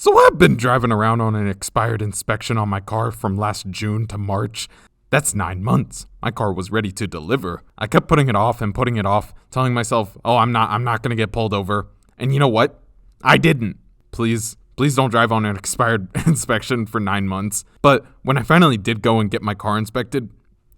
So I've been driving around on an expired inspection on my car from last June to March. That's 9 months. My car was ready to deliver. I kept putting it off, telling myself, oh, I'm not gonna get pulled over. And you know what? I didn't. Please don't drive on an expired inspection for 9 months. But when I finally did go and get my car inspected,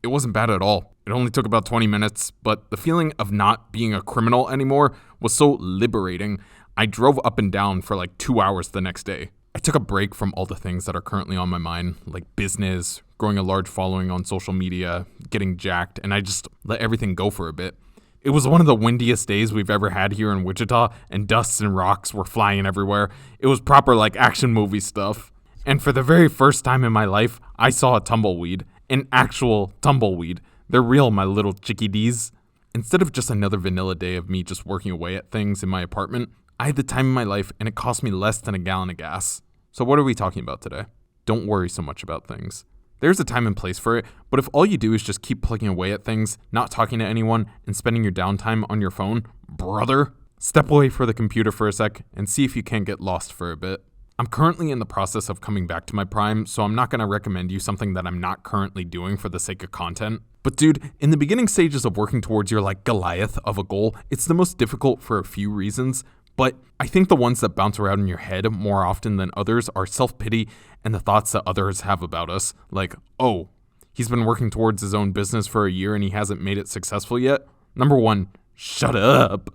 it wasn't bad at all. It only took about 20 minutes, but the feeling of not being a criminal anymore was so liberating. I drove up and down for like 2 hours the next day. I took a break from all the things that are currently on my mind, like business, growing a large following on social media, getting jacked, and I just let everything go for a bit. It was one of the windiest days we've ever had here in Wichita, and dust and rocks were flying everywhere. It was proper like action movie stuff. And for the very first time in my life, I saw a tumbleweed, an actual tumbleweed. They're real, my little chickadees. Instead of just another vanilla day of me just working away at things in my apartment, I had the time of my life, and it cost me less than a gallon of gas. So what are we talking about today? Don't worry so much about things. There's a time and place for it, but if all you do is just keep plugging away at things, not talking to anyone, and spending your downtime on your phone, brother, step away from the computer for a sec and see if you can't get lost for a bit. I'm currently in the process of coming back to my prime, so I'm not going to recommend you something that I'm not currently doing for the sake of content. But dude, in the beginning stages of working towards your like Goliath of a goal, it's the most difficult for a few reasons. But I think the ones that bounce around in your head more often than others are self-pity and the thoughts that others have about us. Like, oh, he's been working towards his own business for a year and he hasn't made it successful yet. Number one, shut up.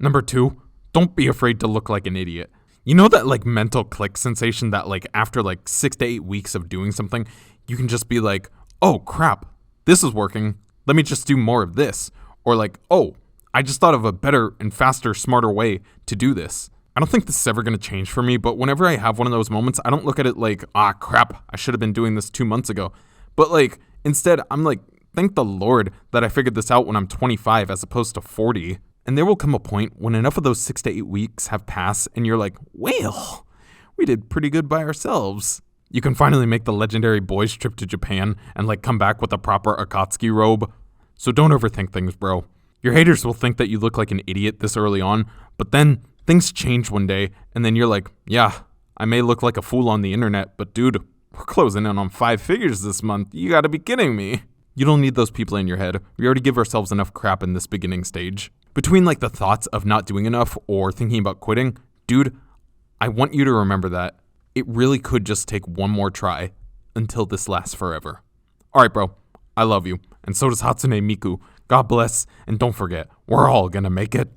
Number two, don't be afraid to look like an idiot. You know that like mental click sensation that like after like 6 to 8 weeks of doing something, you can just be like, oh crap, this is working. Let me just do more of this. Or like, oh, I just thought of a better and faster, smarter way to do this. I don't think this is ever going to change for me, but whenever I have one of those moments, I don't look at it like, crap, I should have been doing this 2 months ago. But like, instead, I'm like, thank the Lord that I figured this out when I'm 25 as opposed to 40. And there will come a point when enough of those 6 to 8 weeks have passed and you're like, well, we did pretty good by ourselves. You can finally make the legendary boys trip to Japan and like come back with a proper Akatsuki robe. So don't overthink things, bro. Your haters will think that you look like an idiot this early on, but then things change one day, and then you're like, yeah, I may look like a fool on the internet, but dude, we're closing in on 5 figures this month. You gotta be kidding me. You don't need those people in your head. We already give ourselves enough crap in this beginning stage. Between like the thoughts of not doing enough or thinking about quitting, dude, I want you to remember that it really could just take one more try until this lasts forever. All right, bro, I love you, and so does Hatsune Miku. God bless, and don't forget, we're all gonna make it.